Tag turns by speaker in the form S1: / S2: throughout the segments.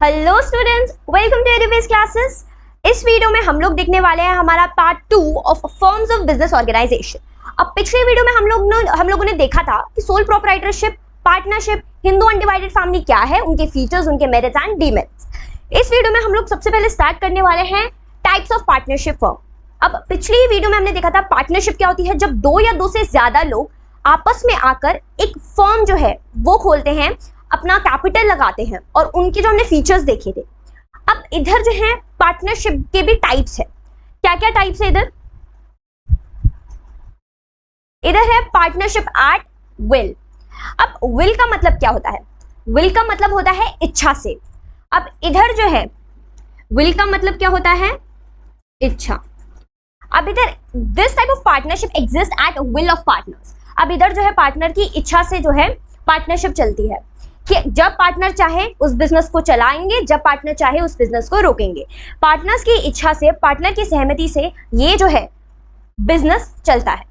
S1: Hello students, welcome to Edubase classes. इस video में हम लोग देखने वाले हैं हमारा part 2 of forms of business organisation. अब पिछले वीडियो में हम लोगों ने देखा था कि sole proprietorship, partnership, Hindu undivided family क्या है, उनके फीचर्स, उनके मेरिट्स एंड डीमेरिट्स। इस वीडियो में हम लोग सबसे पहले स्टार्ट करने वाले हैं टाइप्स ऑफ पार्टनरशिप फर्म। अब पिछली वीडियो में हमने देखा था पार्टनरशिप क्या होती है, जब दो या दो से ज्यादा लोग आपस में आकर एक फर्म जो है वो खोलते हैं, अपना कैपिटल लगाते हैं, और उनके जो हमने फीचर्स देखे थे। अब इधर जो है पार्टनरशिप के भी टाइप्स है। क्या क्या टाइप्स है इधर है पार्टनरशिप एट विल। अब विल का मतलब क्या होता है? विल का मतलब होता है इच्छा से। अब इधर जो है विल का मतलब क्या होता है? इच्छा। अब इधर this type of partnership exist at will of partners. अब इधर जो है पार्टनर की इच्छा से जो है पार्टनरशिप चलती है कि जब पार्टनर चाहे उस बिजनेस को चलाएंगे, जब पार्टनर चाहे उस बिजनेस को रोकेंगे। पार्टनर्स की इच्छा से, पार्टनर की सहमति से ये जो है बिजनेस चलता है।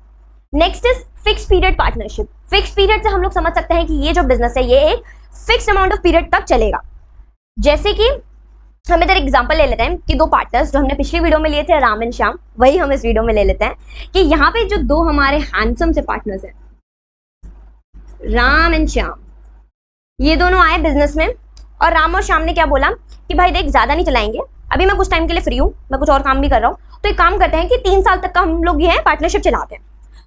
S1: Next is fix period partnership. Fix period से हम लोग समझ सकते हैं कि ये जो बिजनेस है ये एक फिक्स अमाउंट ऑफ पीरियड तक चलेगा। जैसे कि हम इधर एग्जांपल ले लेते हैं कि दो पार्टनर्स जो हमने पिछली वीडियो में लिए थे, राम एंड श्याम, वही हम इस वीडियो में ले लेते हैं कि यहाँ पे जो दो हमारे हैंडसम से पार्टनर्स हैं, राम एंड श्याम, ये दोनों आए बिजनेस में, और राम और श्याम ने क्या बोला कि भाई देख, ज्यादा नहीं चलाएंगे, अभी मैं कुछ टाइम के लिए फ्री हूँ, मैं कुछ और काम भी कर रहा हूँ, तो एक काम करते हैं कि 3 साल तक का हम लोग ये पार्टनरशिप चलाते हैं।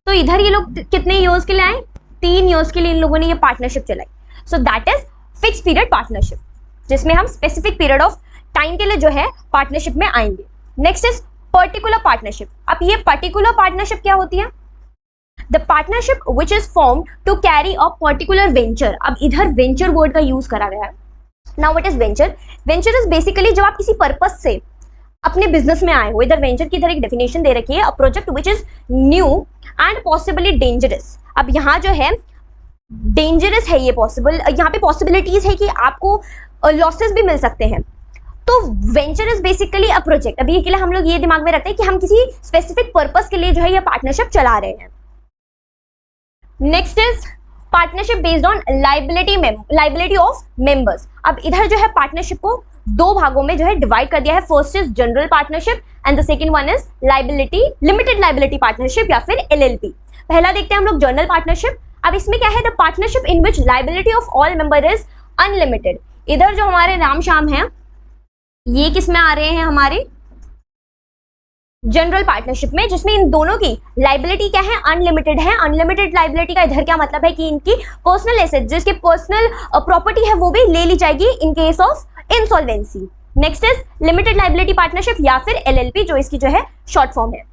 S1: तो इधर ये लोग कितने ईयर्स के लिए आए? 3 ईयर्स के लिए इन लोगों ने ये पार्टनरशिप चलाई। So that is fix period partnership, जिसमें हम स्पेसिफिक पीरियड ऑफ टाइम के लिए जो है पार्टनरशिप में आएंगे। Next is particular partnership. अब ये पर्टिकुलर पार्टनरशिप क्या होती है? The partnership which is formed to carry a particular venture। अब इधर venture word का यूज करा गया है। Now what is venture? Venture is basically जब आप किसी पर्पस से अपने बिजनेस में आए हो। इधर venture की इधर एक डेफिनेशन दे रखी है, a project which is new and possibly dangerous। अब यहाँ जो है डेंजरस है, ये पॉसिबल, यहाँ पे पॉसिबिलिटीज है कि आपको लॉसेस भी मिल सकते हैं। तो venture is basically a project. अभी के लिए हम लोग ये दिमाग में रखते हैं कि हम किसी स्पेसिफिक पर्पस के लिए जो है ये पार्टनरशिप चला रहे हैं। Next is partnership based on liability of members. अब इधर जो है पार्टनरशिप को दो भागों में जो है डिवाइड कर दिया है। First is general partnership and the second one is limited liability partnership या फिर LLP। पहला देखते हैं हम लोग जनरल पार्टनरशिप। अब इसमें क्या है? The partnership in which liability of all member is unlimited. इधर जो हमारे राम श्याम है, ये किस में आ रहे हैं? हमारे जनरल पार्टनरशिप में, जिसमें इन दोनों की लाइबिलिटी क्या है? अनलिमिटेड है। अनलिमिटेड लाइबिलिटी का इधर क्या मतलब है कि इनकी पर्सनल एसेट, जिसकी पर्सनल प्रॉपर्टी है, वो भी ले ली जाएगी in case of insolvency. Next is limited liability partnership या फिर LLP, जो इसकी जो है शॉर्ट फॉर्म है।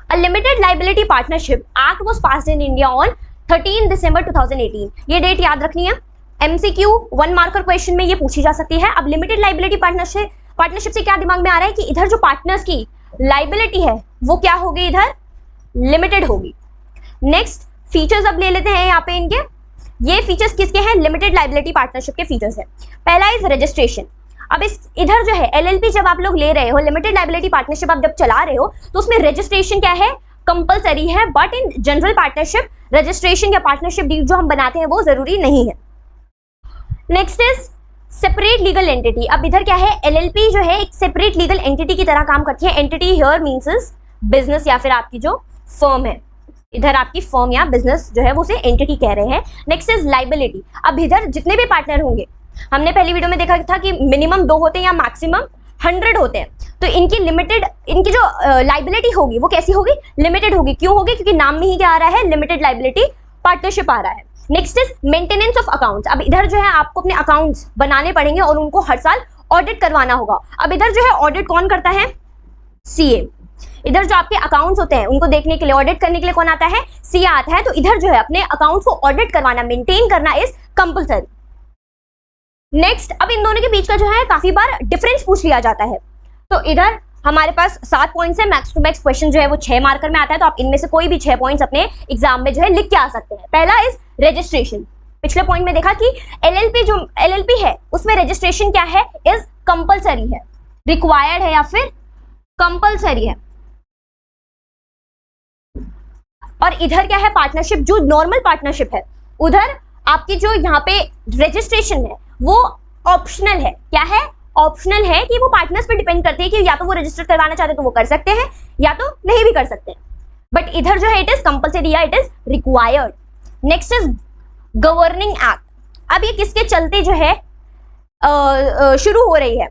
S1: A limited liability partnership act was passed in India on 13 दिसंबर 2018। ये डेट याद रखनी है, MCQ 1 मार्कर क्वेश्चन में ये पूछी जा सकती है। अब लिमिटेड लाइबिलिटी पार्टनरशिप से क्या दिमाग में आ रहा है कि इधर जो पार्टनर्स की लाइबिलिटी है वो क्या होगी? इधर लिमिटेड होगी। नेक्स्ट फीचर्स अब ले लेते हैं यहाँ पे इनके। ये फीचर्स किसके हैं? लिमिटेड लाइबिलिटी पार्टनरशिप के फीचर्स है। पहला इज रजिस्ट्रेशन। अब इधर जो है LLP जब आप लोग ले रहे हो, लिमिटेड लाइबिलिटी पार्टनरशिप आप जब चला रहे हो, तो उसमें रजिस्ट्रेशन क्या है? कंपलसरी है। But in general partnership registration या पार्टनरशिप डीड जो हम बनाते हैं वो जरूरी नहीं है। Next is separate legal entity. अब इधर क्या है? LLP जो है एक सेपरेट लीगल एंटिटी की तरह काम करती है। Entity here means is business या फिर आपकी जो फर्म है। इधर आपकी फर्म या बिजनेस जो है वो उसे एंटिटी कह रहे हैं। Next is liability. अब इधर जितने भी पार्टनर होंगे, हमने पहली वीडियो में देखा था कि मिनिमम 2 होते हैं या मैक्सिमम 100 होते हैं, तो इनकी जो लाइबिलिटी होगी वो कैसी होगी? लिमिटेड होगी। क्यों होगी? क्योंकि नाम में ही क्या आ रहा है? लिमिटेड लाइबिलिटी पार्टनरशिप आ रहा है। Next is maintenance of accounts. अब इधर जो है आपको अपने अकाउंट्स बनाने पड़ेंगे और उनको हर साल ऑडिट करवाना होगा। अब इधर जो है ऑडिट कौन करता है? CA। इधर जो आपके अकाउंट्स होते हैं उनको देखने के लिए, ऑडिट करने के लिए कौन आता है? CA आता है। तो इधर जो है अपने अकाउंट्स को ऑडिट करवाना, मेंटेन करना इज कंपलसरी। नेक्स्ट, अब इन दोनों के बीच का जो है काफी बार डिफरेंस पूछ लिया जाता है। तो इधर हमारे पास 7 पॉइंट्स है। मैक्स टू मैक्स क्वेश्चन जो है वो 6 मार्कर में आता है, तो आप इनमें से कोई भी 6 पॉइंट्स अपने एग्जाम में जो है लिख के आ सकते हैं। पहला इज रजिस्ट्रेशन। पिछले पॉइंट में देखा कि LLP है उसमें रजिस्ट्रेशन क्या है? इज कंपलसरी है, रिक्वायर्ड है या फिर कंपलसरी है। और इधर क्या है? पार्टनरशिप जो नॉर्मल पार्टनरशिप है, उधर आपकी जो यहाँ पे रजिस्ट्रेशन है वो ऑप्शनल है। क्या है? ऑप्शनल है कि वो पार्टनर्स पे डिपेंड करती है कि या तो वो रजिस्टर करवाना चाहते हैं तो वो कर सकते हैं या तो नहीं भी कर सकते हैं, बट इधर जो है इट इज कंपल्सरी या it is required. Next is governing act. अब ये किसके चलते जो है शुरू हो रही है,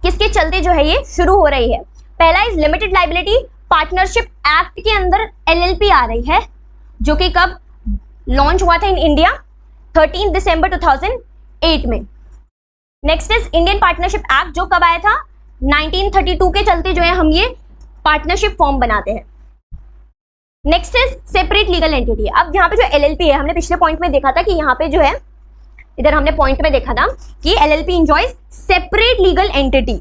S1: किसके चलते जो है ये शुरू हो रही है? पहला is limited liability partnership act के अंदर LLP आ रही है, जो कि कब लॉन्च हुआ था इन इंडिया 13 दिसंबर 2008 में। Next is Indian partnership act, जो कब आया था 1932 के चलते जो है हम ये पार्टनरशिप फॉर्म बनाते हैं। Next is separate legal entity. अब यहाँ पे जो LLP है, हमने पिछले पॉइंट में देखा था कि यहाँ पे जो है, इधर हमने पॉइंट में देखा था कि LLP enjoys separate legal entity,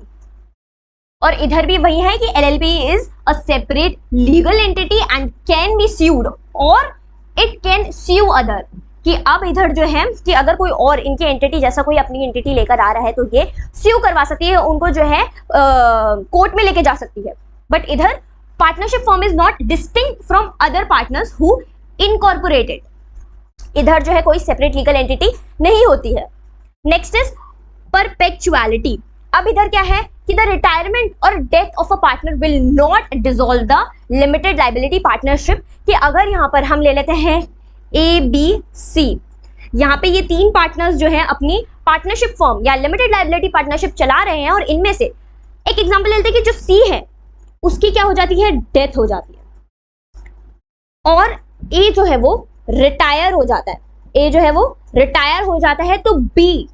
S1: और इधर भी वही है कि LLP is a separate legal entity and can be sued और इट कैन स्यू अदर, कि अब इधर जो है कि अगर कोई और इनकी एंटिटी जैसा कोई अपनी एंटिटी लेकर आ रहा है तो ये स्यू करवा सकती है, उनको जो है कोर्ट में लेके जा सकती है। बट इधर partnership form is not distinct from other partners who incorporated, इधर जो है कोई सेपरेट लीगल एंटिटी नहीं होती है। Next is perpetuality. अब इधर क्या है कि द रिटायरमेंट और death of a partner will not dissolve the limited liability partnership, कि अगर यहाँ पर हम ले लेते हैं ABC, यहाँ पे ये 3 पार्टनर्स जो है अपनी पार्टनरशिप फॉर्म या लिमिटेड लाइबिलिटी पार्टनरशिप चला रहे हैं, और इनमें से एक एग्जांपल लेते हैं कि जो C है उसकी क्या हो जाती है, डेथ हो जाती है, और A जो है वो रिटायर हो जाता है, A जो है वो रिटायर हो जाता है, तो B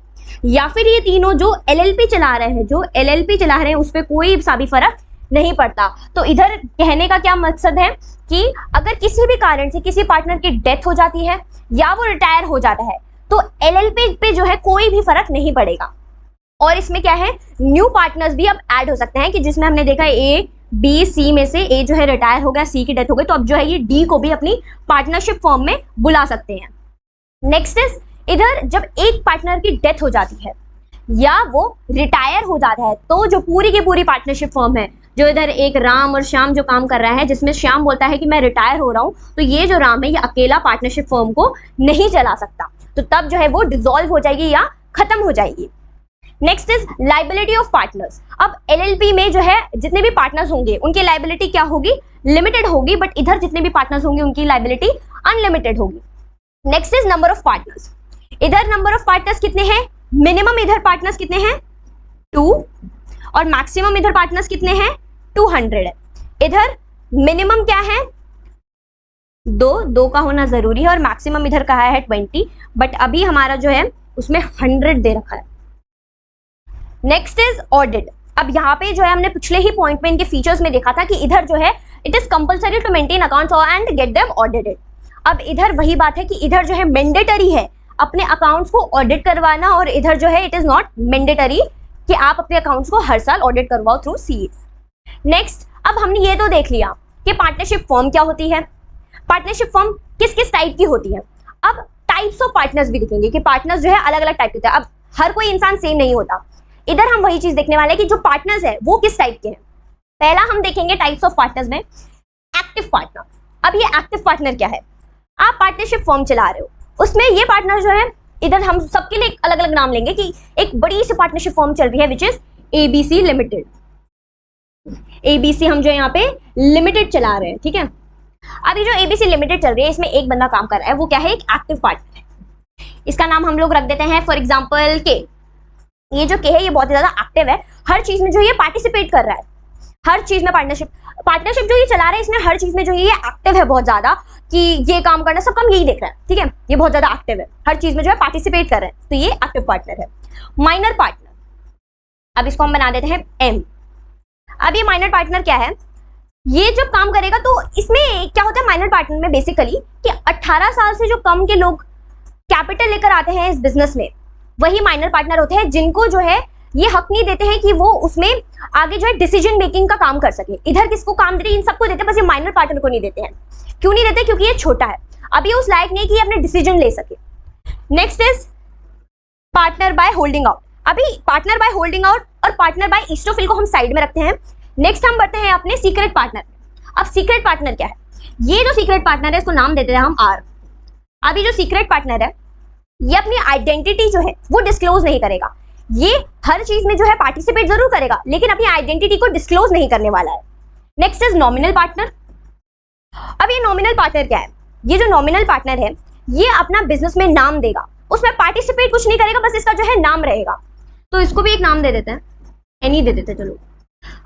S1: या फिर ये तीनों जो LLP चला रहे हैं, जो LLP चला रहे हैं उस पर कोई सा भी फर्क नहीं पड़ता। तो इधर कहने का क्या मकसद है कि अगर किसी भी कारण से किसी पार्टनर की डेथ हो जाती है या वो रिटायर हो जाता है तो LLP पे जो है कोई भी फर्क नहीं पड़ेगा। और इसमें क्या है, न्यू पार्टनर्स भी अब ऐड हो सकते हैं, कि जिसमें हमने देखा A B C में से A जो है रिटायर हो गया, C की डेथ हो गई, तो अब जो है ये D को भी अपनी पार्टनरशिप फॉर्म में बुला सकते हैं। नेक्स्ट इज इधर जब एक पार्टनर की डेथ हो जाती है या वो रिटायर हो जाता है तो जो पूरी की पूरी पार्टनरशिप फॉर्म है, जो इधर एक राम और श्याम जो काम कर रहा है, जिसमें श्याम बोलता है कि मैं रिटायर हो रहा हूं, तो ये जो राम है ये अकेला पार्टनरशिप फॉर्म को नहीं चला सकता, तो तब जो है वो डिसॉल्व हो जाएगी या खत्म हो जाएगी। Next is liability of partners. अब LLP में जो है जितने भी पार्टनर्स होंगे उनकी लाइबिलिटी क्या होगी, लिमिटेड होगी, बट इधर जितने भी पार्टनर्स होंगे उनकी लाइबिलिटी अनलिमिटेड होगी। Next is number of partners. इधर नंबर ऑफ पार्टनर्स कितने हैं, मिनिमम इधर पार्टनर्स कितने हैं 2, और मैक्सिमम इधर पार्टनर्स कितने हैं 200 है। इधर मिनिमम क्या है 2 का होना जरूरी है, और मैक्सिमम इधर कहा है 20, बट अभी हमारा जो है उसमें 100 दे रखा है। Next is audit. अब यहाँ पे जो है हमने पिछले ही पॉइंट में इनके फीचर्स में देखा था कि इधर जो है it is compulsory to maintain accounts and get them audited. अब इधर वही बात है कि इधर जो है मैंडेटरी है अपने अकाउंट्स को ऑडिट करवाना, और इधर जो है इट इज नॉट मैंडेटरी कि आप अपने अकाउंट्स को हर साल ऑडिट करवाओ थ्रू CAs। नेक्स्ट, अब हमने ये तो देख लिया कि पार्टनरशिप फॉर्म क्या होती है, पार्टनरशिप फॉर्म किस किस टाइप की होती है। अब टाइप्स ऑफ पार्टनर्स भी दिखेंगे कि पार्टनर्स जो है अलग अलग टाइप के होते हैं। अब हर कोई इंसान सेम नहीं होता, इधर हम वही चीज देखने वाले हैं कि जो पार्टनर्स है वो किस टाइप के हैं। पहला हम देखेंगे टाइप्स ऑफ पार्टनर्स में एक्टिव पार्टनर। अब ये एक्टिव पार्टनर क्या है, आप पार्टनरशिप फॉर्म चला रहे हो, उसमें ये पार्टनर जो है इधर हम सबके लिए अलग अलग नाम लेंगे कि एक बड़ी सी पार्टनरशिप फॉर्म चल रही है which is ABC limited. ABC हम जो यहाँ पे लिमिटेड चला रहे हैं, ठीक है। अभी जो ABC लिमिटेड चल रही है इसमें एक बंदा काम कर रहा है, वो क्या है, एक एक्टिव पार्टनर है। इसका नाम हम लोग रख देते हैं फॉर एग्जाम्पल K। ये जो K है ये बहुत ज्यादा एक्टिव है, हर चीज में जो ये पार्टिसिपेट कर रहा है, हर चीज में पार्टनरशिप जो ये चला रहा है इसमें हर चीज में जो ये एक्टिव है बहुत ज्यादा, कि ये काम करना सब काम यही देख रहा है, ठीक है। ये बहुत ज्यादा एक्टिव है, हर चीज में जो है पार्टिसिपेट कर रहे हैं, तो ये एक्टिव पार्टनर है। माइनर पार्टनर, अब इसको हम बना देते हैं M। अब ये माइनर पार्टनर क्या है, ये जब काम करेगा तो इसमें क्या होता है माइनर पार्टनर में बेसिकली कि 18 साल से जो कम के लोग कैपिटल लेकर आते हैं इस बिजनेस में, वही माइनर पार्टनर होते हैं, जिनको जो है ये हक नहीं देते हैं कि वो उसमें आगे जो है डिसीजन मेकिंग का काम कर सके। इधर किसको काम देते हैं, इन सबको देते हैं, बस ये माइनर पार्टनर को नहीं देते हैं। क्यों नहीं देते, क्योंकि ये छोटा है, अभी उस लायक नहीं कि ये अपने डिसीजन ले सके। Next is partner by holding out. अभी पार्टनर बाय होल्डिंग आउट और पार्टनर बाय ईस्टोफिल को हम साइड में रखते हैं। नेक्स्ट हम बढ़ते हैं अपने सीक्रेट पार्टनर। अब सीक्रेट पार्टनर क्या है, ये जो सीक्रेट पार्टनर है इसको नाम देते हैं हम R। अभी जो सीक्रेट पार्टनर है ये अपनी आइडेंटिटी जो है वो डिस्क्लोज नहीं करेगा। ये हर चीज में जो है पार्टिसिपेट जरूर करेगा लेकिन अपनी आइडेंटिटी को डिस्क्लोज नहीं करने वाला है। Next is nominal partner. अब ये नॉमिनल पार्टनर क्या है? ये जो नॉमिनल पार्टनर है ये अपना बिजनेस में नाम देगा, उसमें पार्टिसिपेट कुछ नहीं करेगा, बस इसका जो है नाम रहेगा। तो इसको भी एक नाम दे देते हैं, एन ही दे देते हैं। चलो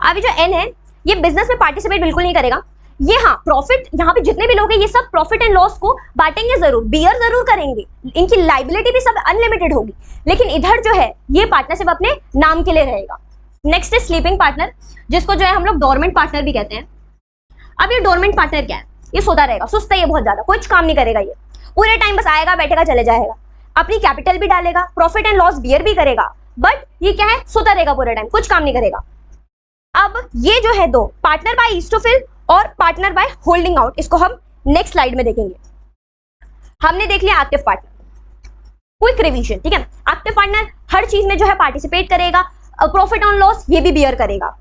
S1: अभी जो एन है ये बिजनेस में पार्टिसिपेट बिल्कुल नहीं करेगा। ये हाँ प्रॉफिट, यहाँ पे जितने भी लोग हैं ये सब प्रॉफिट एंड लॉस को बांटेंगे जरूर, बियर जरूर करेंगे, इनकी लाइबिलिटी भी सब अनलिमिटेड होगी, लेकिन इधर जो है ये पार्टनरशिप अपने नाम के लिए रहेगा। नेक्स्ट है स्लीपिंग पार्टनर, जिसको जो है हम लोग डोरमेंट पार्टनर भी कहते हैं। अब ये डोरमेंट पार्टनर क्या है? ये सोता रहेगा, सुस्त है ये बहुत ज्यादा, कुछ काम नहीं करेगा, ये पूरे टाइम बस आएगा बैठेगा चले जाएगा, अपनी कैपिटल भी डालेगा, प्रॉफिट एंड लॉस बियर भी करेगा, बट ये क्या है? सोता रहेगा पूरे टाइम, कुछ काम नहीं करेगा। अब ये जो है दो, पार्टनर बाय ईस्टोफिल और पार्टनर बाय होल्डिंग आउट, इसको हम नेक्स्ट स्लाइड में देखेंगे। हमने देख लिया एक्टिव पार्टनर, क्विक रिवीजन, ठीक है। एक्टिव पार्टनर हर चीज में जो है पार्टिसिपेट करेगा, प्रॉफिट ऑन लॉस ये भी बियर करेगा।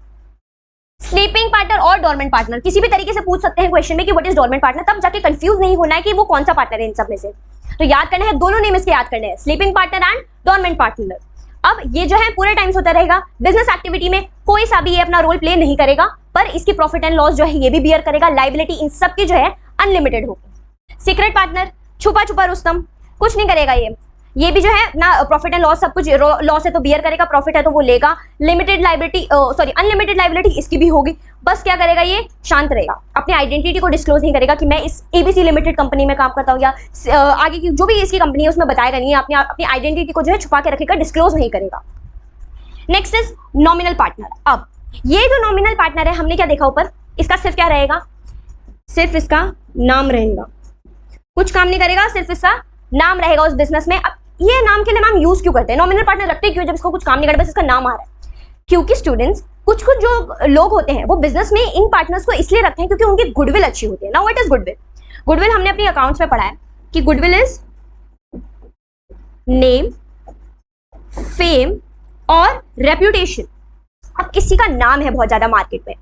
S1: स्लीपिंग पार्टनर और डोरमेंट पार्टनर किसी भी तरीके से पूछ सकते हैं क्वेश्चन में कि व्हाट इज डोरमेंट पार्टनर, तब जाके कंफ्यूज नहीं होना है कि वो कौन सा पार्टनर है इन सब में से। तो याद करना है, दोनों नेम इसके याद करने हैं, sleeping partner and dormant partner. अब ये जो है पूरे टाइम सोता रहेगा, बिजनेस एक्टिविटी में कोई सा भी ये अपना रोल प्ले नहीं करेगा, पर इसकी प्रॉफिट एंड लॉस जो है ये भी बियर करेगा, लाइबिलिटी इन सब की जो है अनलिमिटेड होगी। सीक्रेट पार्टनर, छुपा छुपा रुस्तम, कुछ नहीं करेगा ये भी जो है ना प्रॉफिट एंड लॉस सब कुछ, लॉस है तो बियर करेगा, प्रॉफिट है तो वो लेगा, लिमिटेड लाइबिलिटी अनलिमिटेड लाइबिलिटी इसकी भी होगी, बस क्या करेगा ये? शांत रहेगा, अपनी आइडेंटिटी को डिस्क्लोज नहीं करेगा कि मैं इस एबीसी लिमिटेड कंपनी में काम करता हूँ, या आगे की जो भी इसकी कंपनी है उसमें बताएगा नहीं, अपनी आइडेंटिटी को जो है छुपा के रखेगा, डिस्क्लोज नहीं करेगा। Next is nominal partner. अब ये जो नॉमिनल पार्टनर है हमने क्या देखा ऊपर, इसका सिर्फ क्या रहेगा? सिर्फ इसका नाम रहेगा, कुछ काम नहीं करेगा, सिर्फ इसका नाम रहेगा उस बिजनेस में। अब ये नाम के लिए नाम यूज क्यों करते हैं? नॉमिनल पार्टनर रखते क्यों जब इसको कुछ काम नहीं करता, बस इसका नाम आ रहा है? क्योंकि स्टूडेंट्स कुछ जो लोग होते हैं वो बिजनेस में इन पार्टनर्स को इसलिए रखते हैं क्योंकि उनकी गुडविल अच्छी होती है। Now what is goodwill? Goodwill हमने अपने अकाउंट्स में पढ़ा है कि गुडविल इज नेम, फेम और रेप्यूटेशन। अब किसी का नाम है बहुत ज्यादा मार्केट में,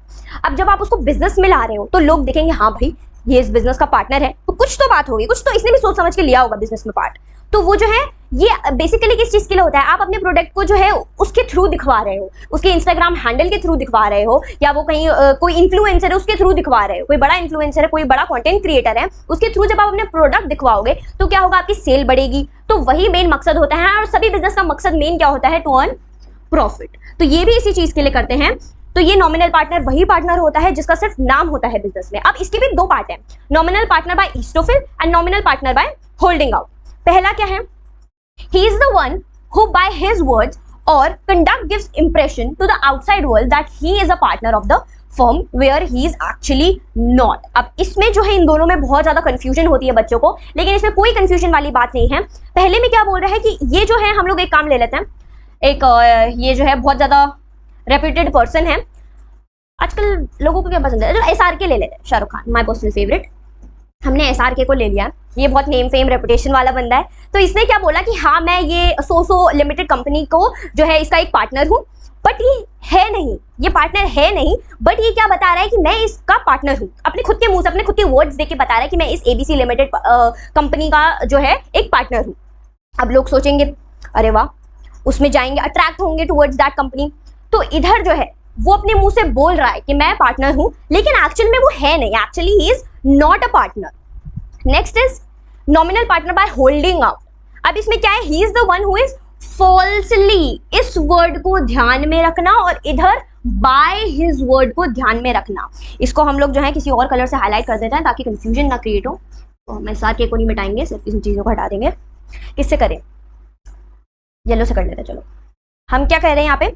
S1: अब जब आप उसको बिजनेस में ला रहे हो तो लोग देखेंगे हाँ भाई ये इस बिजनेस का पार्टनर है, तो कुछ तो बात होगी, कुछ तो इसने भी सोच समझ के लिया होगा बिजनेस में पार्ट। तो वो जो है ये बेसिकली किस चीज के लिए होता है? आप अपने प्रोडक्ट को जो है उसके थ्रू दिखवा रहे हो, उसके इंस्टाग्राम हैंडल के थ्रू दिखवा रहे हो, या वो कहीं कोई इन्फ्लुएंसर है उसके थ्रू दिखवा रहे हो, कोई बड़ा इन्फ्लुएंसर है, कोई बड़ा कंटेंट क्रिएटर है, उसके थ्रू जब आप अपने प्रोडक्ट दिखवाओगे तो क्या होगा? आपकी सेल बढ़ेगी। तो वही मेन मकसद होता है, और सभी बिजनेस का मकसद मेन क्या होता है? To earn profit. तो ये भी इसी चीज के लिए करते हैं। तो ये नॉमिनल पार्टनर वही पार्टनर होता है जिसका सिर्फ नाम होता है बिजनेस में। अब इसके भी दो पार्ट हैं, nominal partner by estoppel and nominal partner by holding out. पहला क्या है? He is the one who by his words or conduct gives impression to the outside world that he is a partner of the firm where he is actually not. अब इसमें जो है इन दोनों में बहुत ज्यादा कंफ्यूजन होती है बच्चों को, लेकिन इसमें कोई कंफ्यूजन वाली बात नहीं है। पहले में क्या बोल रहा है कि ये जो है हम लोग एक काम ले लेते हैं, एक ये जो है बहुत ज्यादा रेप्यूटेड पर्सन है, आजकल लोगों को क्या पसंद है, जो SRK ले लेते हैं, Shahrukh Khan, my personal favourite. हमने SRK को ले लिया, ये बहुत नेम फेम रेपुटेशन वाला बंदा है, तो इसने क्या बोला कि हाँ मैं ये सो लिमिटेड कंपनी को जो है इसका एक पार्टनर हूँ, बट ये है नहीं, ये पार्टनर है नहीं, बट ये क्या बता रहा है कि मैं इसका पार्टनर हूँ, अपने खुद के मुंह से अपने खुद के वर्ड्स देके बता रहा है कि मैं इस ABC लिमिटेड कंपनी का जो है एक पार्टनर हूँ। अब लोग सोचेंगे अरे वाह, उसमें जाएंगे, अट्रैक्ट होंगे टुवर्ड्स दैट कंपनी। तो इधर जो है वो अपने मुंह से बोल रहा है कि मैं पार्टनर हूं, लेकिन एक्चुअल में वो है नहीं, actually he is not a partner. Next is nominal partner by holding out. अब इसमें क्या है? He is the one who is falsely, इस वर्ड को ध्यान में रखना, और इधर बाय हिज वर्ड को ध्यान में रखना। इसको हम लोग जो है किसी और कलर से हाईलाइट कर देते हैं ताकि कंफ्यूजन ना क्रिएट हो। तो हम SRK को नहीं मिटाएंगे, सिर्फ इन चीजों को हटा देंगे। किससे करें? येलो से कर लेते हैं। चलो हम क्या कह रहे हैं यहाँ पे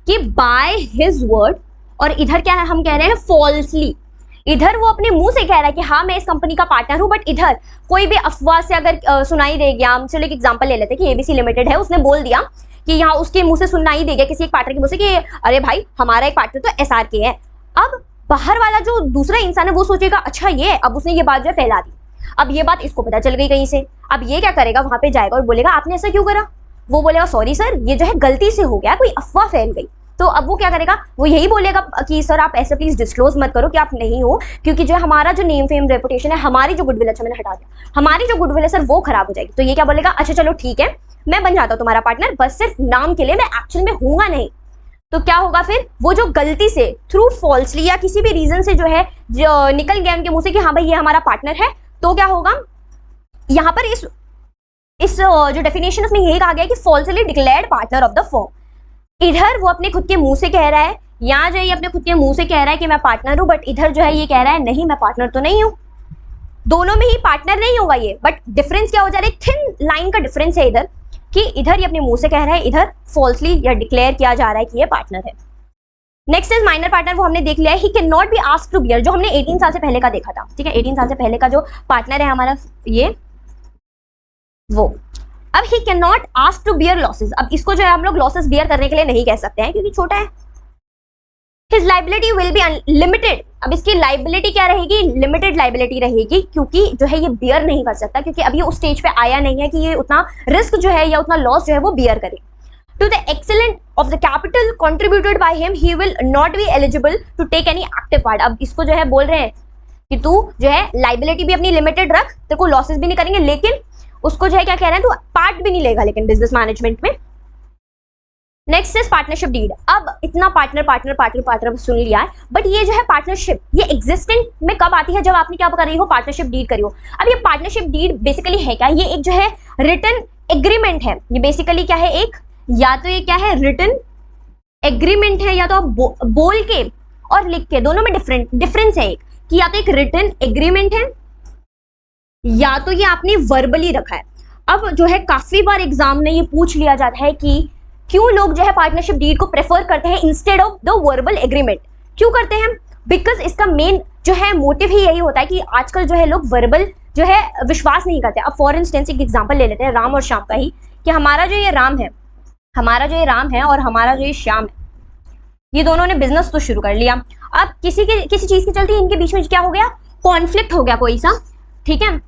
S1: कि बाय हिज वर्ड, और इधर क्या है? हम कह रहे हैं फॉल्सली। इधर वो अपने मुंह से कह रहा है कि हाँ मैं इस कंपनी का पार्टनर हूं, बट इधर कोई भी अफवाह से अगर सुनाई दे गया, हम चलो एक एग्जांपल ले लेते हैं कि ABC लिमिटेड है, उसने बोल दिया कि यहाँ उसके मुंह से सुनाई दे गया किसी एक पार्टनर के मुंह से कि अरे भाई हमारा एक पार्टनर तो SRK है। अब बाहर वाला जो दूसरा इंसान है वो सोचेगा अच्छा ये, अब उसने ये बात जो है फैला दी, अब ये बात इसको पता चल गई कहीं से, अब ये क्या करेगा? वहां पे जाएगा और बोलेगा आपने ऐसा क्यों करा? वो बोलेगा सॉरी सर, ये जो है गलती से हो गया, कोई अफवाह फैल गई। तो अब वो क्या करेगा? वो यही बोलेगा कि सर आप ऐसे प्लीज डिस्क्लोज मत करो कि आप नहीं हो, क्योंकि जो हमारा जो नेम फेम रेपुटेशन है, हमारी जो गुडविल, अच्छा मैंने हटा दिया, हमारी जो गुडविल है सर वो खराब हो जाएगी। तो ये क्या बोलेगा? अच्छा चलो ठीक है, मैं बन जाता हूँ तुम्हारा पार्टनर, बस सिर्फ नाम के लिए, मैं एक्चुअल में हूंगा नहीं। तो क्या होगा फिर, वो जो गलती से थ्रू फॉल्सली या किसी भी रीजन से जो है जो निकल गया उनके मुंह से कि हाँ भाई ये हमारा पार्टनर है, तो क्या होगा, यहाँ पर इस जो डेफिनेशन उसमें यही कहा गया कि falsely declared partner of the firm. इधर वो अपने खुद के मुंह से कह रहा है, यहाँ जो है ये अपने खुद के मुंह से कह रहा है कि मैं पार्टनर हूं, बट इधर जो है ये कह रहा है नहीं मैं पार्टनर तो नहीं हूं। दोनों में ही पार्टनर नहीं होगा ये, बट डिफरेंस क्या हो जा रहा है, थिन लाइन का डिफरेंस है इधर, कि इधर ये अपने मुंह से कह रहा है, इधर फॉल्सली या डिक्लेयर किया जा रहा है कि ये पार्टनर है। नेक्स्ट इज माइनर पार्टनर, वो हमने देख लिया है, he can not be asked to bear, जो हमने 18 साल से पहले का देखा था, ठीक है, 18 साल से पहले का जो पार्टनर है हमारा ये वो। अब he can not ask to bear losses, अब इसको जो है हम लोग लॉसेस बियर करने के लिए नहीं कह सकते हैं क्योंकि छोटा है। His liability will be unlimited, अब इसकी लाइबिलिटी क्या रहेगी, लिमिटेड लाइबिलिटी रहेगी, क्योंकि जो है ये बियर नहीं कर सकता, क्योंकि अभी उस स्टेज पे आया नहीं है कि ये उतना रिस्क जो है या उतना लॉस जो है वो बियर करे। To the extent of the capital contributed by him he will not be eligible to take any active part. अब इसको जो है बोल रहे हैं कि तू जो है लाइबिलिटी भी अपनी लिमिटेड रख, तेरे को लॉसेस भी नहीं करेंगे, लेकिन उसको जो है क्या कह रहे हैं, तू पार्ट भी नहीं लेगा लेकिन बिजनेस मैनेजमेंट में। नेक्स्ट इज पार्टनरशिप डीड, अब इतना पार्टनर पार्टनर पार्टनर पार्टनर सुन लिया है, बट ये जो है पार्टनरशिप ये एग्जिस्टेंट में कब आती है, जब आपने क्या कर रही हो, पार्टनरशिप डीड करी हो। अब ये पार्टनरशिप डीड बेसिकली है क्या, ये एक जो है रिटन एग्रीमेंट है, ये बेसिकली क्या है, एक या तो ये क्या है रिटन एग्रीमेंट है, या तो आप बोल के और लिख के, दोनों में डिफरेंस है एक, कि या तो एक रिटन एग्रीमेंट है या तो ये आपने वर्बली रखा है। अब जो है काफी बार एग्जाम में ये पूछ लिया जाता है कि क्यों लोग जो है पार्टनरशिप डीड को प्रेफर करते हैं instead of the verbal agreement, क्यों करते हैं, बिकॉज इसका मेन जो है मोटिव ही यही होता है कि आजकल जो है लोग वर्बल जो है विश्वास नहीं करते। अब फॉर इंस्टेंस एक एग्जांपल ले लेते हैं राम और श्याम का ही, कि हमारा जो ये राम है और हमारा जो ये श्याम है, ये दोनों ने बिजनेस तो शुरू कर लिया। अब किसी चीज के चलते इनके बीच में क्या हो गया, कॉन्फ्लिक्ट हो गया कोई सा, ठीक है।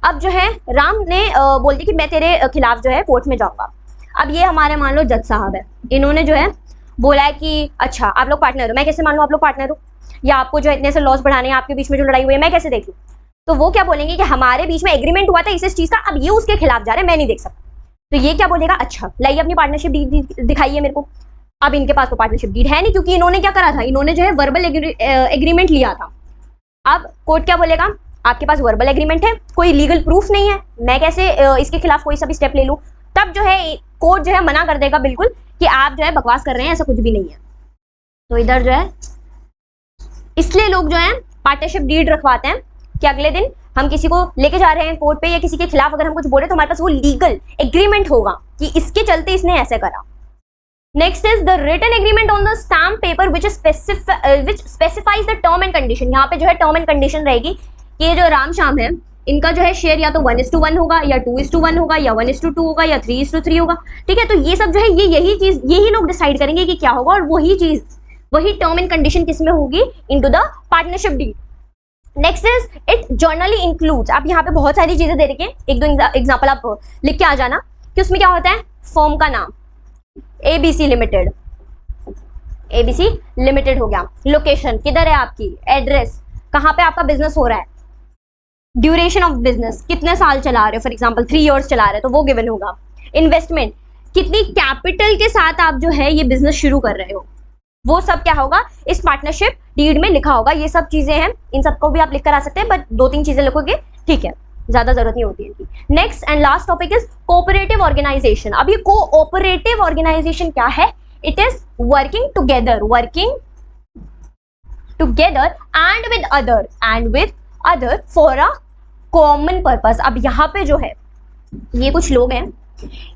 S1: अब जो है राम ने बोल दिया कि मैं तेरे खिलाफ जो है कोर्ट में जाऊंगा। अब ये हमारे मान लो जज साहब है, इन्होंने जो है बोला है कि अच्छा आप लोग पार्टनर हो, मैं कैसे मान लूं आप लोग पार्टनर हो, या आपको जो इतने से लॉस बढ़ाने हैं, आपके बीच में जो लड़ाई हुई है मैं कैसे देख लूं। तो वो क्या बोलेंगे कि हमारे बीच में एग्रीमेंट हुआ था इस चीज का, अब ये उसके खिलाफ जा रहे हैं, मैं नहीं देख सकता। तो ये क्या बोलेगा, अच्छा लाइए अपनी पार्टनरशिप डीड दिखाइए मेरे को। अब इनके पास तो पार्टनरशिप डीड है नहीं, क्योंकि इन्होंने क्या करा था, इन्होंने जो है वर्बल एग्रीमेंट लिया था। अब कोर्ट क्या बोलेगा, आपके पास वर्बल एग्रीमेंट है, कोई लीगल प्रूफ नहीं है, मैं कैसे इसके खिलाफ कोई सा भी स्टेप ले लूं। तब जो है कोर्ट जो है मना कर देगा बिल्कुल कि आप जो है बकवास कर रहे हैं, ऐसा कुछ भी नहीं है। तो इधर जो है इसलिए लोग जो है पार्टनरशिप डीड रखवाते हैं कि अगले दिन हम किसी को लेके जा रहे हैं कोर्ट पे, या किसी के खिलाफ अगर हम कुछ बोले तो हमारे पास वो लीगल एग्रीमेंट होगा कि इसके चलते इसने ऐसे करा। Next is the written agreement on the stamp paper which specifies the term and condition. यहाँ पे जो है टर्म एंड कंडीशन रहेगी कि ये जो राम श्याम है इनका जो है शेयर या तो 1:1 होगा, या 2:1 होगा, या 1:2 होगा, या 3:3 होगा, ठीक है। तो ये सब जो है यही चीज यही लोग डिसाइड करेंगे कि क्या होगा, और वही टर्म एंड कंडीशन किसमें होगी, into the partnership deed. Next is it generally includes, आप यहाँ पे बहुत सारी चीजें दे रखे हैं, एक दो एग्जाम्पल आप लिख के आ जाना कि उसमें क्या होता है, फर्म का नाम ABC लिमिटेड हो गया, लोकेशन किधर है आपकी, एड्रेस कहाँ पे आपका बिजनेस हो रहा है, ड्यूरेशन ऑफ बिजनेस कितने साल चला रहे हो, फॉर एग्जांपल 3 इयर्स चला रहे हो तो वो गिवन होगा, इन्वेस्टमेंट कितनी कैपिटल के साथ आप जो है ये बिजनेस शुरू कर रहे हो, वो सब क्या होगा इस पार्टनरशिप डीड में लिखा होगा। ये सब चीजें हैं, इन सबको भी आप लिख कर आ सकते हैं, बट 2-3 चीजें लिखोगे ठीक है, ज्यादा जरूरत नहीं होती है। Next and last topic is cooperative organisation. अब ये कोऑपरेटिव ऑर्गेनाइजेशन क्या है, it is working together and with other for a common purpose. अब यहाँ पे जो है ये कुछ लोग हैं,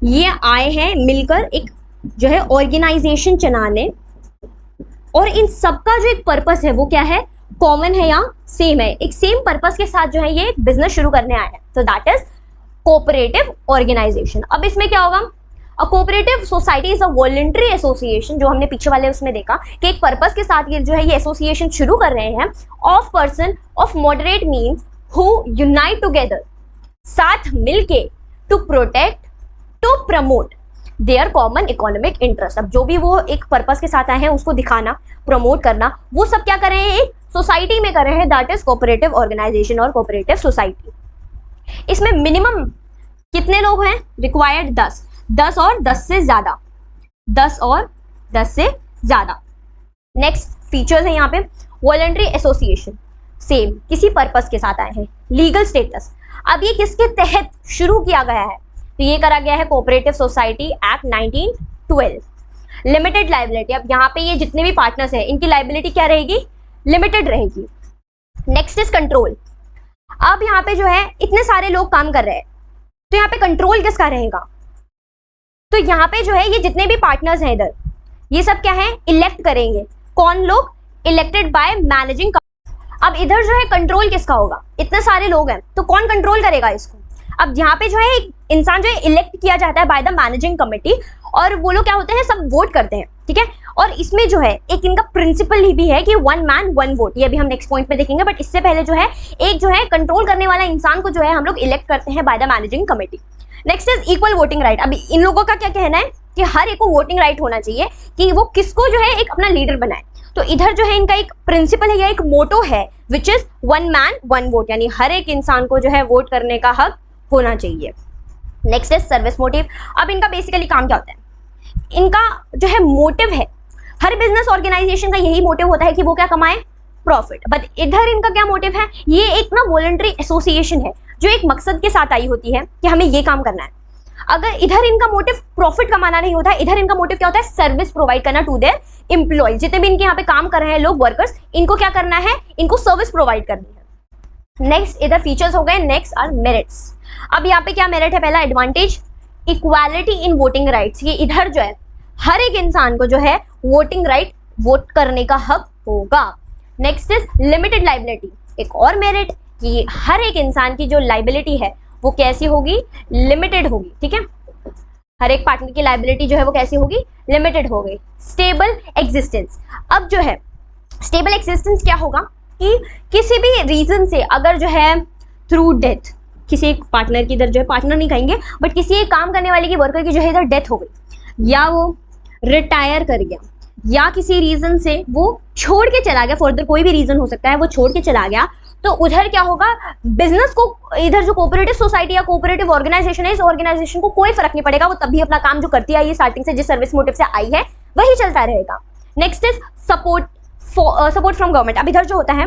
S1: ये आए हैं मिलकर एक जो है ऑर्गेनाइजेशन चलाने, और इन सबका जो एक पर्पस है वो क्या है, कॉमन है या सेम है, एक सेम पर्पस के साथ जो है ये बिजनेस शुरू करने आए हैं। तो दैट इज कोऑपरेटिव ऑर्गेनाइजेशन। अब इसमें क्या होगा, a cooperative society is a voluntary association, जो हमने पीछे वाले उसमें देखा कि एक पर्पस के साथ ये जो है ये एसोसिएशन शुरू कर रहे हैं, of person of moderate means who unite together, साथ मिलके to protect to promote their common economic interest. अब जो भी वो एक पर्पस के साथ आए हैं उसको दिखाना, प्रमोट करना, वो सब क्या कर रहे हैं, एक सोसाइटी में कर रहे हैं, दैट इज कोऑपरेटिव ऑर्गेनाइजेशन और कोऑपरेटिव सोसाइटी। इसमें मिनिमम कितने लोग हैं, रिक्वायर्ड 10। 10 और 10 से ज्यादा, 10 और 10 से ज्यादा। नेक्स्ट फीचर्स है यहाँ पे वॉलंटरी एसोसिएशन, सेम किसी पर्पस के साथ आए हैं। लीगल स्टेटस, अब ये किसके तहत शुरू किया गया है, तो ये करा गया है cooperative society act 1912। Limited liability, अब यहाँ पे ये जितने भी पार्टनर्स हैं इनकी लाइबिलिटी क्या रहेगी, लिमिटेड रहेगी। नेक्स्ट इज कंट्रोल, अब यहाँ पे जो है इतने सारे लोग काम कर रहे हैं तो यहाँ पे कंट्रोल किसका रहेगा, तो यहाँ पे जो है ये जितने भी पार्टनर्स हैं इधर ये सब क्या है, इलेक्ट करेंगे। कौन लोग, इलेक्टेड बाय मैनेजिंग। अब इधर जो है कंट्रोल किसका होगा, इतने सारे लोग हैं तो कौन कंट्रोल करेगा इसको। अब यहाँ पे जो है एक इंसान जो है इलेक्ट किया जाता है बाय द मैनेजिंग कमेटी, और वो लोग क्या होते हैं, सब वोट करते हैं, ठीक है। और इसमें जो है एक इनका प्रिंसिपल ही भी है कि 1 मैन 1 वोट, ये भी हम नेक्स्ट पॉइंट में देखेंगे। बट इससे पहले जो है एक जो है कंट्रोल करने वाला इंसान को जो है हम लोग इलेक्ट करते हैं by the managing committee. Next is equal voting right, अभी इन लोगों का क्या कहना है कि हर एक को वोटिंग राइट होना चाहिए कि वो किसको जो है एक अपना लीडर बनाए। तो इधर जो है इनका एक प्रिंसिपल है या एक मोटो है विच इज 1 मैन 1 वोट, यानी हर एक इंसान को जो है वोट करने का हक होना चाहिए। नेक्स्ट इज सर्विस मोटिव, अब इनका बेसिकली काम क्या होता है, इनका जो है मोटिव है, हर बिजनेस ऑर्गेनाइजेशन का यही मोटिव होता है कि वो क्या कमाए, प्रॉफिट। बट इधर इनका क्या मोटिव है, ये एक ना वॉलंटरी एसोसिएशन है जो एक मकसद के साथ आई होती है कि हमें ये काम करना है। अगर इधर इनका मोटिव प्रॉफिट कमाना नहीं होता है, इधर इनका मोटिव क्या होता है, सर्विस प्रोवाइड करना टू देयर एम्प्लॉय। जितने भी इनके यहाँ पे काम कर रहे हैं लोग, वर्कर्स, इनको क्या करना है, इनको सर्विस प्रोवाइड करनी है। नेक्स्ट इधर फीचर्स हो गए, नेक्स्ट आर मेरिट्स। अब यहाँ पे क्या मेरिट है, पहला advantage, equality in voting rights, ये इधर जो है हर एक इंसान को जो है वोटिंग राइट, वोट करने का हक होगा। नेक्स्ट इज लिमिटेड लाइबिलिटी, एक और मेरिट कि हर एक इंसान की जो लाइबिलिटी है वो कैसी होगी, लिमिटेड होगी, ठीक है। हर एक पार्टनर की लाइबिलिटी जो है वो कैसी होगी, लिमिटेड हो गई। स्टेबल एग्जिस्टेंस, अब जो है स्टेबल एग्जिस्टेंस क्या होगा कि किसी भी रीजन से अगर जो है थ्रू डेथ, किसी एक पार्टनर की इधर जो है, पार्टनर नहीं कहेंगे बट किसी एक काम करने वाले की, वर्कर की जो है इधर डेथ हो गई, या वो रिटायर कर गया, या किसी रीजन से वो छोड़ के चला गया, फर्दर कोई भी रीजन हो सकता है, वो छोड़ के चला गया, तो उधर क्या होगा, बिजनेस को, इधर जो कोऑपरेटिव सोसाइटी या कोऑपरेटिव ऑर्गेनाइजेशन है, इस ऑर्गेनाइजेशन को कोई फर्क नहीं पड़ेगा, वो तभी अपना काम जो करती आई है स्टार्टिंग से, जिस सर्विस मोटिव से आई है वही चलता रहेगा। Next is support from government, अब इधर जो होता है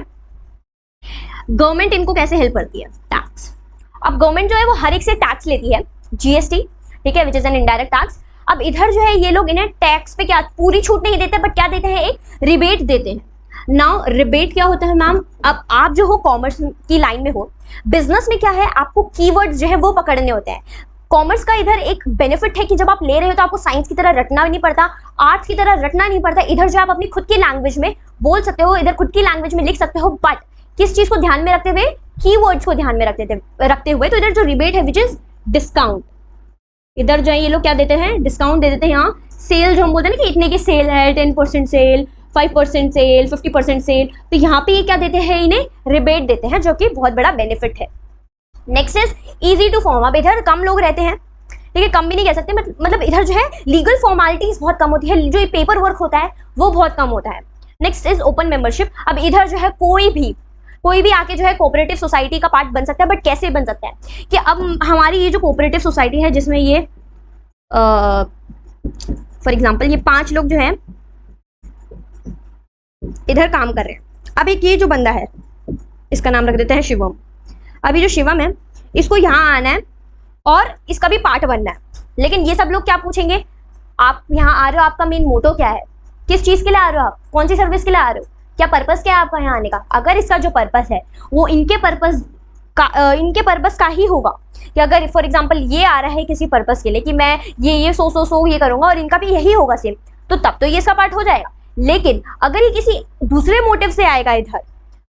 S1: गवर्नमेंट इनको कैसे हेल्प करती है, टैक्स। अब गवर्नमेंट जो है वो हर एक से टैक्स लेती है, जीएसटी, ठीक है, which is an indirect tax. अब इधर जो है ये लोग इन्हें टैक्स पे क्या पूरी छूट नहीं देते, बट क्या देते हैं, एक रिबेट देते हैं। नाउ रिबेट क्या होता है मैम, अब आप जो हो कॉमर्स की लाइन में हो, बिजनेस में क्या है, आपको कीवर्ड्स जो है वो पकड़ने होते हैं। कॉमर्स का इधर एक बेनिफिट है कि जब आप ले रहे हो तो आपको साइंस की तरह रटना नहीं पड़ता, आर्ट्स की तरह रटना नहीं पड़ता। इधर जो आप अपनी खुद की लैंग्वेज में बोल सकते हो, इधर खुद की लैंग्वेज में लिख सकते हो, बट किस चीज को ध्यान में रखते हुए, कीवर्ड्स को ध्यान में रखते हुए। तो इधर जो रिबेट है विच इज डिस्काउंट, इधर जो है ये लोग क्या देते हैं, डिस्काउंट दे देते हैं। यहाँ सेल जो हम बोलते हैं ना कि इतने की सेल है, 10% सेल, 5% सेल, 50% सेल, तो यहाँ पे ये क्या देते हैं, इन्हें रिबेट देते हैं, जो कि बहुत बड़ा बेनिफिट है। Next is easy to form, अब इधर कम लोग रहते हैं, ठीक है, कम भी नहीं कह सकते, मतलब इधर जो है लीगल फॉर्मेलिटीज बहुत कम होती है, जो पेपर वर्क होता है वो बहुत कम होता है। नेक्स्ट इज ओपन मेंबरशिप, अब इधर जो है कोई भी आके जो है कोऑपरेटिव सोसाइटी का पार्ट बन सकता है, बट कैसे बन सकता है कि अब हमारी ये जो कोऑपरेटिव सोसाइटी है जिसमें ये फॉर एग्जांपल ये 5 लोग जो हैं इधर काम कर रहे हैं। अब एक ये जो बंदा है इसका नाम रख देते हैं शिवम। अभी जो शिवम है इसको यहाँ आना है और इसका भी पार्ट बनना है, लेकिन ये सब लोग क्या पूछेंगे, आप यहाँ आ रहे हो, आपका मेन मोटो क्या है, किस चीज के लिए आ रहे हो, आप कौन सी सर्विस के लिए आ रहे हो, क्या पर्पस क्या है आपका यहाँ आने का। अगर इसका जो पर्पस है वो इनके पर्पस का ही होगा कि अगर फॉर एग्जांपल ये आ रहा है किसी पर्पस के लिए कि मैं ये सो ये करूंगा और इनका भी यही होगा सेम, तो तब तो ये इसका पार्ट हो जाएगा। लेकिन अगर ये किसी दूसरे मोटिव से आएगा इधर,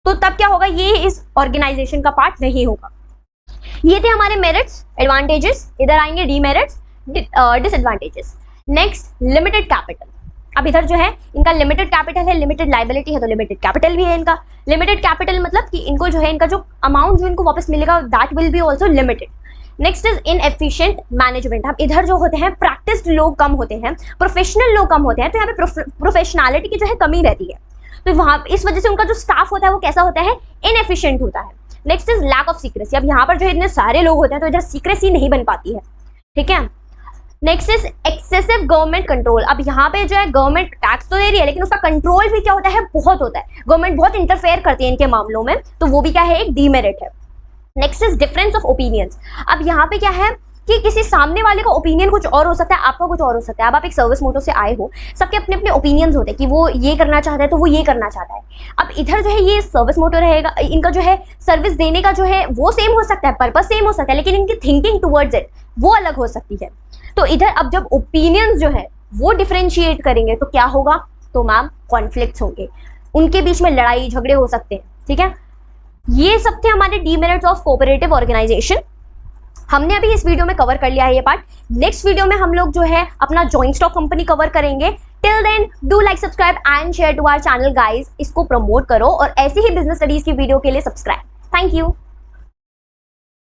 S1: तो तब क्या होगा, ये इस ऑर्गेनाइजेशन का पार्ट नहीं होगा। ये थे हमारे मेरिट्स, एडवांटेजेस। इधर आएंगे demerits, disadvantages. Next limited capital, अब इधर जो है इनका लिमिटेड कैपिटल है, लिमिटेड लाइबिलिटी है तो लिमिटेड कैपिटल भी है इनका। लिमिटेड कैपिटल मतलब कि इनको जो है इनका जो अमाउंट जो इनको वापस मिलेगा that will be also limited. Next is inefficient management, अब इधर जो होते हैं प्रैक्टिस्ड लोग कम होते हैं, प्रोफेशनल लोग कम होते हैं, तो यहाँ पे प्रोफेशनैलिटी की जो है कमी रहती है, तो वहाँ इस वजह से उनका जो स्टाफ होता है वो कैसा होता है, इनएफिशिएंट होता है। Next is lack of secrecy, अब यहाँ पर जो इतने सारे लोग होते हैं तो इधर सीक्रेसी नहीं बन पाती है, ठीक है। Next is excessive government control. अब यहाँ पे जो है गवर्नमेंट टैक्स तो दे रही है लेकिन उसका कंट्रोल भी क्या होता है, बहुत होता है। गवर्नमेंट बहुत इंटरफेयर करती है इनके मामलों में, तो वो भी क्या है, एक डीमेरिट है। Next is difference of opinions. अब यहाँ पे क्या है कि किसी सामने वाले का ओपिनियन कुछ और हो सकता है, आपका कुछ और हो सकता है। अब आप एक सर्विस मोटो से आए हो, सबके अपने अपने ओपिनियंस होते हैं कि वो ये करना चाहता है तो वो ये करना चाहता है। अब इधर जो है ये सर्विस मोटो रहेगा, इनका जो है सर्विस देने का जो है वो सेम हो सकता है, पर्पस सेम हो सकता है, लेकिन इनकी थिंकिंग टुवर्ड्स इट वो अलग हो सकती है। तो इधर अब जब ओपिनियंस जो है वो डिफरेंशिएट करेंगे तो क्या होगा, तो मैम कॉन्फ्लिक्ट्स होंगे, उनके बीच में लड़ाई झगड़े हो सकते हैं। ठीक है, ये सब थे हमारे डीमेरिट्स ऑफ कोऑपरेटिव ऑर्गेनाइजेशन। हमने अभी इस वीडियो में कवर कर लिया है ये पार्ट। नेक्स्ट वीडियो में हम लोग जो है अपना जॉइंट स्टॉक कंपनी कवर करेंगे। Till then do like, subscribe and share to our channel guys. इसको प्रमोट करो और ऐसी ही बिजनेस स्टडीज की वीडियो के लिए सब्सक्राइब। Thank you.